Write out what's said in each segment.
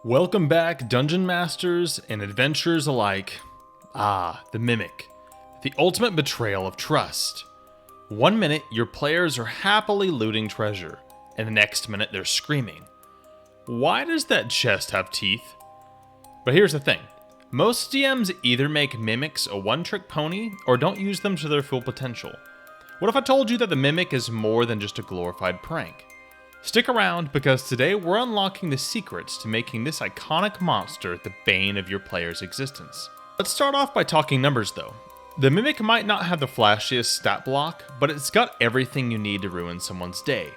Welcome back, Dungeon Masters and adventurers alike. The Mimic. The ultimate betrayal of trust. 1 minute, your players are happily looting treasure, and the next minute they're screaming. Why does that chest have teeth? But here's the thing. Most DMs either make Mimics a one-trick pony, or don't use them to their full potential. What if I told you that the Mimic is more than just a glorified prank? Stick around, because today we're unlocking the secrets to making this iconic monster the bane of your player's existence. Let's start off by talking numbers though. The Mimic might not have the flashiest stat block, but it's got everything you need to ruin someone's day.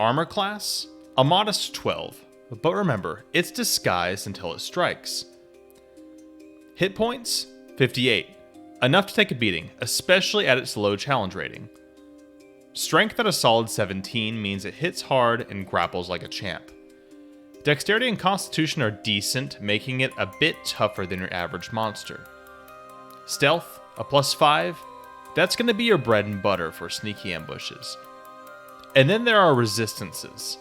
Armor class? A modest 12, but remember, it's disguised until it strikes. Hit points? 58. Enough to take a beating, especially at its low challenge rating. Strength at a solid 17 means it hits hard and grapples like a champ. Dexterity and Constitution are decent, making it a bit tougher than your average monster. Stealth, a +5, that's going to be your bread and butter for sneaky ambushes. And then there are resistances.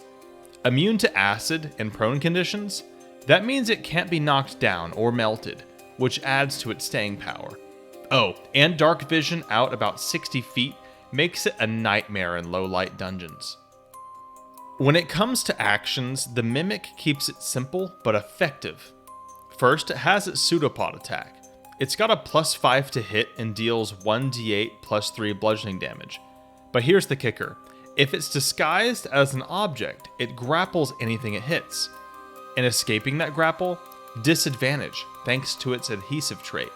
Immune to acid and prone conditions, that means it can't be knocked down or melted, which adds to its staying power. Oh, and dark vision out about 60 feet makes it a nightmare in low light dungeons. When it comes to actions, the Mimic keeps it simple but effective. First, it has its pseudopod attack. It's got a +5 to hit and deals 1d8 +3 bludgeoning damage. But here's the kicker. If it's disguised as an object, it grapples anything it hits. And escaping that grapple, disadvantage thanks to its adhesive trait.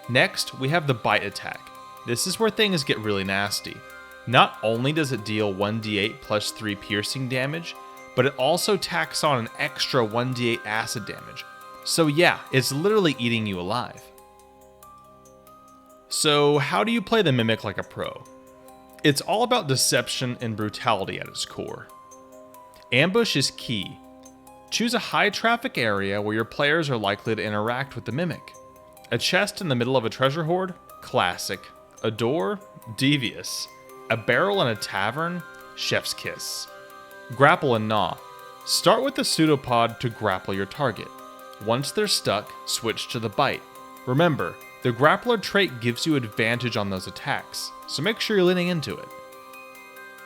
Next, we have the bite attack. This is where things get really nasty. Not only does it deal 1d8 +3 piercing damage, but it also tacks on an extra 1d8 acid damage. So yeah, it's literally eating you alive. So how do you play the Mimic like a pro? It's all about deception and brutality at its core. Ambush is key. Choose a high traffic area where your players are likely to interact with the Mimic. A chest in the middle of a treasure hoard? Classic. A door? Devious. A barrel in a tavern? Chef's kiss. Grapple and gnaw. Start with the pseudopod to grapple your target. Once they're stuck, switch to the bite. Remember, the grappler trait gives you advantage on those attacks, so make sure you're leaning into it.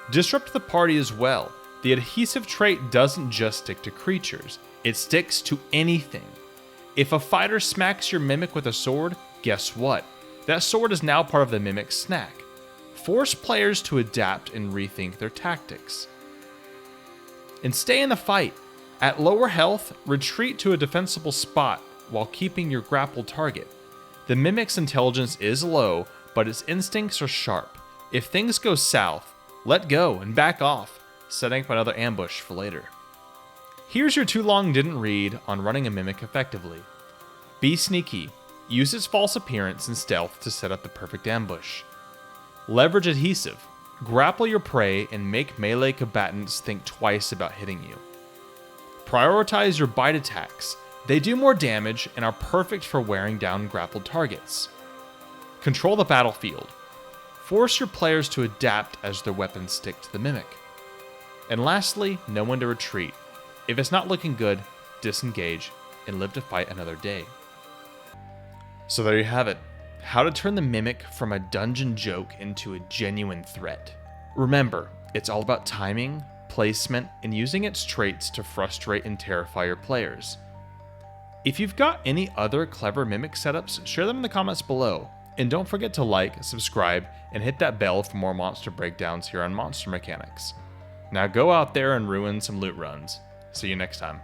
Disrupt the party as well. The adhesive trait doesn't just stick to creatures, it sticks to anything. If a fighter smacks your Mimic with a sword, guess what? That sword is now part of the Mimic's snack. Force players to adapt and rethink their tactics. And stay in the fight. At lower health, retreat to a defensible spot while keeping your grappled target. The Mimic's intelligence is low, but its instincts are sharp. If things go south, let go and back off, setting up another ambush for later. Here's your too long didn't read on running a Mimic effectively. Be sneaky. Use its false appearance and stealth to set up the perfect ambush. Leverage adhesive. Grapple your prey and make melee combatants think twice about hitting you. Prioritize your bite attacks. They do more damage and are perfect for wearing down grappled targets. Control the battlefield. Force your players to adapt as their weapons stick to the Mimic. And lastly, know when to retreat. If it's not looking good, disengage and live to fight another day. So there you have it. How to turn the Mimic from a dungeon joke into a genuine threat. Remember, it's all about timing, placement, and using its traits to frustrate and terrify your players. If you've got any other clever Mimic setups, share them in the comments below. And don't forget to like, subscribe, and hit that bell for more monster breakdowns here on Monster Mechanics. Now go out there and ruin some loot runs. See you next time.